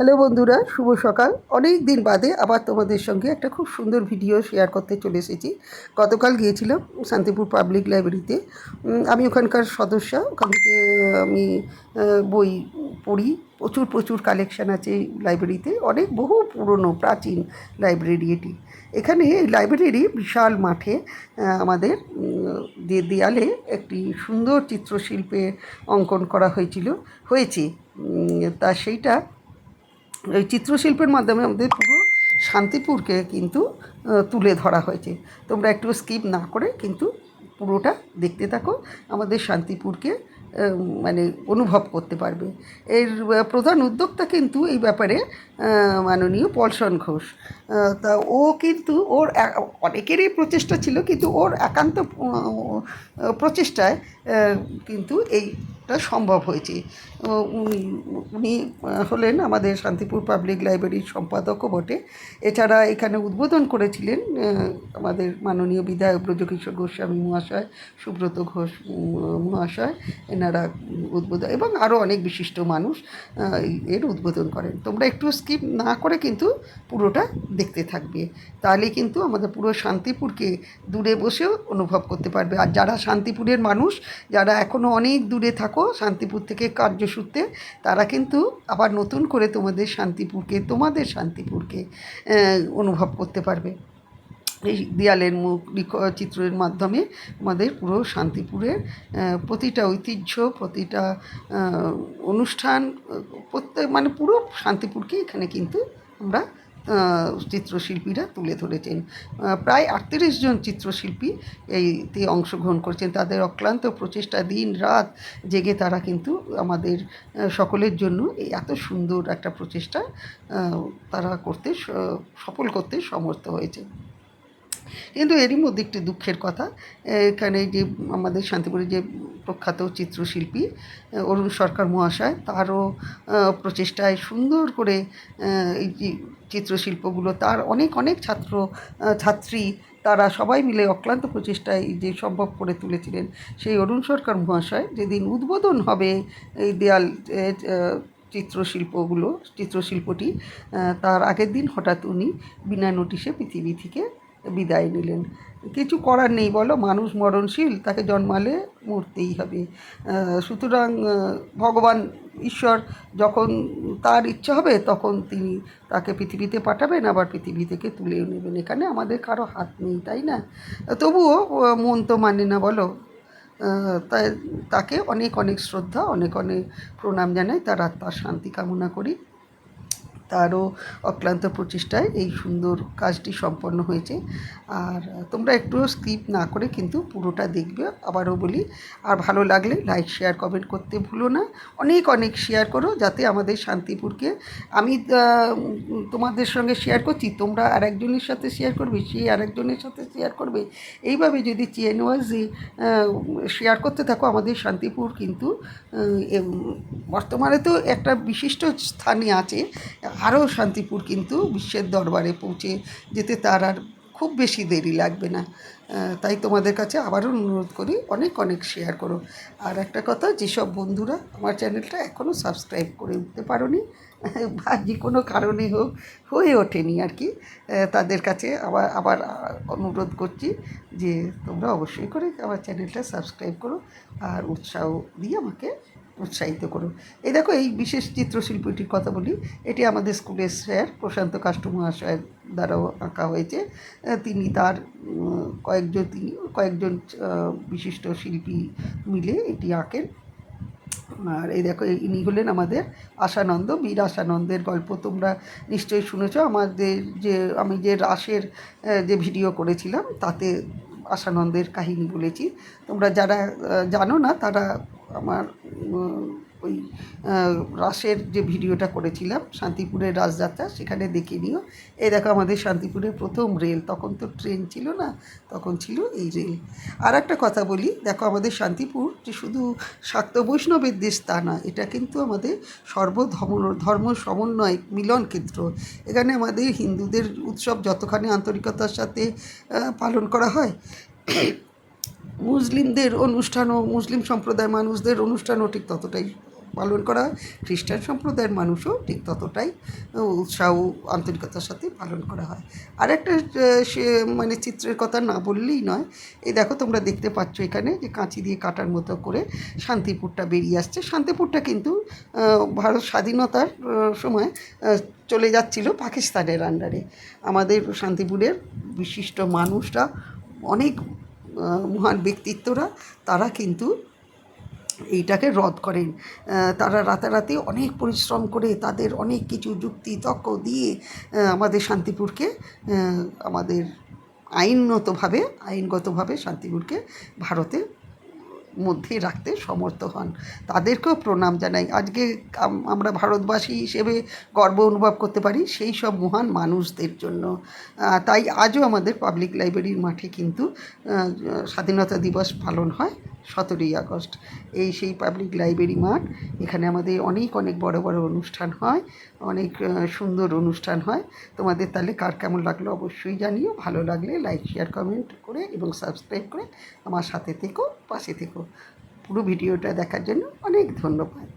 Hello বন্ধুরা, শুভ সকাল। অনেক দিন বাদে আবার তোমাদের সঙ্গে একটা খুব সুন্দর ভিডিও শেয়ার করতে চলে এসেছি। গতকাল গিয়েছিলাম শান্তিপুর পাবলিক লাইব্রেরিতে। আমি ওখানকার সদস্যা। ওখান থেকে আমি বই পড়ি। প্রচুর প্রচুর কালেকশান আছে এই লাইব্রেরিতে। অনেক বহু পুরনো প্রাচীন লাইব্রেরি এটি। এখানে এই লাইব্রেরির বিশাল মাঠে আমাদের যে দেয়ালে একটি সুন্দর চিত্রশিল্পে অঙ্কন করা হয়েছে। তা সেইটা এই চিত্রশিল্পের মাধ্যমে আমাদের পুরো শান্তিপুরকে কিন্তু তুলে ধরা হয়েছে। তোমরা একটু স্কিপ না করে কিন্তু পুরোটা দেখতে থাকো, আমাদের শান্তিপুরকে মানে অনুভব করতে পারবে। এর প্রধান উদ্যোক্তা কিন্তু এই ব্যাপারে মাননীয় পলসন ঘোষ। তা ও কিন্তু ওর অনেকেরই প্রচেষ্টা ছিল, কিন্তু ওর একান্ত প্রচেষ্টায় কিন্তু এইটা সম্ভব হয়েছে। উনি হলেন আমাদের শান্তিপুর পাবলিক লাইব্রেরির সম্পাদকও বটে। এছাড়া এখানে উদ্বোধন করেছিলেন আমাদের মাননীয় বিধায়ক ব্রজকিশোর গোস্বামী মহাশয়, সুব্রত ঘোষ মহাশয়। এনারা উদ্বোধন এবং আরও অনেক বিশিষ্ট মানুষ এর উদ্বোধন করেন। তোমরা একটু স্কিপ না করে কিন্তু পুরোটা দেখতে থাকবে, তাহলে কিন্তু আমাদের পুরো শান্তিপুরকে দূরে বসেও অনুভব করতে পারবে। আর যারা শান্তিপুরের মানুষ, যারা এখনও অনেক দূরে থাকো শান্তিপুর থেকে কার্যসূত্রে, তারা কিন্তু আবার নতুন করে তোমাদের শান্তিপুরকে অনুভব করতে পারবে। এই দেয়ালের চিত্রের মাধ্যমে আমাদের পুরো শান্তিপুরের প্রতিটা ঐতিহ্য, প্রতিটা অনুষ্ঠান, মানে পুরো শান্তিপুরকে এখানে কিন্তু আমরা চিত্রশিল্পীরা তুলে ধরেছেন। প্রায় 38 জন চিত্রশিল্পী এইতে অংশগ্রহণ করছেন। তাদের অক্লান্ত প্রচেষ্টা, দিন রাত জেগে তারা কিন্তু আমাদের সকলের জন্য এই এত সুন্দর একটা প্রচেষ্টা তারা সফল করতে সমর্থ হয়েছে। কিন্তু এরই মধ্যে একটি দুঃখের কথা, এখানে যে আমাদের শান্তিপুরের যে প্রখ্যাত চিত্রশিল্পী অরুণ সরকার মহাশয়, তারও প্রচেষ্টায় সুন্দর করে এই যে চিত্রশিল্পগুলো, তার অনেক অনেক ছাত্রী তারা সবাই মিলে অক্লান্ত প্রচেষ্টায় যে সম্ভব করে তুলেছিলেন। সেই অরুণ সরকার মহাশয় যেদিন উদ্বোধন হবে এই দেয়াল চিত্রশিল্পটি, তার আগের দিন হঠাৎ উনি বিনা নোটিশে পৃথিবী থেকে বিদায় নিলেন। কিছু করার নেই বলো, মানুষ মরণশীল, তাকে জন্মালে মরতেই হবে। সুতরাং ভগবান ঈশ্বর যখন তার ইচ্ছা হবে তখন তিনি তাকে পৃথিবীতে পাঠাবেন, আবার পৃথিবী থেকে তুলেও নেবেন। এখানে আমাদের কারো হাত নেই, তাই না? তবুও মন তো মানে না বলো। তাই তাকে অনেক অনেক শ্রদ্ধা, অনেক অনেক প্রণাম জানাই, তার আত্মার শান্তি কামনা করি। তারও অক্লান্ত প্রচেষ্টায় এই সুন্দর কাজটি সম্পন্ন হয়েছে। আর তোমরা একটুও স্কিপ না করে কিন্তু পুরোটা দেখবে। আবারও বলি, আর ভালো লাগলে লাইক, শেয়ার, কমেন্ট করতে ভুলো না। অনেক অনেক শেয়ার করো, যাতে আমাদের শান্তিপুরকে আমি তোমাদের সঙ্গে শেয়ার করছি, তোমরা আরেকজনের সাথে শেয়ার করবে, সেই আরেকজনের সাথে শেয়ার করবে। এইভাবে যদি চেন ওয়াইজে শেয়ার করতে থাকো, আমাদের শান্তিপুর কিন্তু বর্তমানে তো একটা বিশিষ্ট স্থানে আছে। আরও শান্তিপুর কিন্তু বিশ্বের দরবারে পৌঁছে যেতে তার আর খুব বেশি দেরি লাগবে না। তাই তোমাদের কাছে আবারও অনুরোধ করি, অনেক অনেক শেয়ার করো। আর একটা কথা, যেসব বন্ধুরা আমার চ্যানেলটা এখনও সাবস্ক্রাইব করে উঠতে পারোনি বা যে কোনো কারণে হয়ে ওঠেনি আর কি, তাদের কাছে আবার অনুরোধ করছি যে তোমরা অবশ্যই করে আমার চ্যানেলটা সাবস্ক্রাইব করো আর উৎসাহ দিয়ে আমাকে উৎসাহিত করো। এই দেখো, এই বিশেষ চিত্রশিল্পীটির কথা বলি। এটি আমাদের স্কুলের স্যার প্রশান্ত কাষ্টু মহাশয়ের দ্বারাও আঁকা হয়েছে। তিনি তার কয়েকজন বিশিষ্ট শিল্পী মিলে এটি আঁকেন। আর এই দেখো, ইনি হলেন আমাদের আশানন্দ, বীর আশানন্দের গল্প তোমরা নিশ্চয়ই শুনেছ। আমি যে রাসের যে ভিডিও করেছিলাম তাতে আশানন্দের কাহিনী বলেছি। তোমরা যারা জানো না তারা আমার ওই রাসের যে ভিডিওটা করেছিলাম শান্তিপুরের রাসযাত্রা, সেখানে দেখে নিও। এই দেখো আমাদের শান্তিপুরের প্রথম রেল, তখন তো ট্রেন ছিল না, তখন ছিল এই রেল। আর একটা কথা বলি, দেখো আমাদের শান্তিপুর যে শুধু শাক্ত বৈষ্ণবের দেশ তা না, এটা কিন্তু আমাদের ধর্ম সমন্বয় মিলন ক্ষেত্র। এখানে আমাদের হিন্দুদের উৎসব যতখানি আন্তরিকতার সাথে পালন করা হয়, মুসলিমদের অনুষ্ঠানও, মুসলিম সম্প্রদায়ের মানুষদের অনুষ্ঠানও ঠিক ততটাই পালন করা হয়, খ্রিস্টান সম্প্রদায়ের মানুষও ঠিক ততটাই উৎসাহ আন্তরিকতার সাথে পালন করা হয়। আর একটা সে মানে চিত্রের কথা না বললেই নয়, এই দেখো তোমরা দেখতে পাচ্ছ এখানে যে কাঁচি দিয়ে কাটার মতো করে শান্তিপুরটা বেরিয়ে আসছে। শান্তিপুরটা কিন্তু ভারত স্বাধীনতার সময় চলে যাচ্ছিল পাকিস্তানের আন্ডারে। আমাদের শান্তিপুরের বিশিষ্ট মানুষরা, অনেক মহান ব্যক্তিত্বরা, তারা কিন্তু এইটাকে রদ করেন। তারা রাতারাতি অনেক পরিশ্রম করে তাদের অনেক কিছু যুক্তি তর্ক দিয়ে আমাদের শান্তিপুরকে আমাদের আইনগতভাবে শান্তিপুরকে ভারতের মধ্যে রাখতে সমর্থ হন। তাদেরকেও প্রণাম জানাই। আজকে আমরা ভারতবাসী হিসেবে গর্ব অনুভব করতে পারি সেই সব মহান মানুষদের জন্য। তাই আজও আমাদের পাবলিক লাইব্রেরির মাঠে কিন্তু স্বাধীনতা দিবস পালন হয় 17ই আগস্ট। এই সেই পাবলিক লাইব্রেরি মাঠ, এখানে আমাদের অনেক বড় বড় অনুষ্ঠান হয়, অনেক সুন্দর অনুষ্ঠান হয়। তোমাদের তাহলে কার কেমন লাগলো অবশ্যই জানিও। ভালো লাগলে লাইক শেয়ার কমেন্ট করে এবং সাবস্ক্রাইব করে আমার সাথে থেকো, পাশে থেকো। পুরো ভিডিওটা দেখার জন্য অনেক ধন্যবাদ।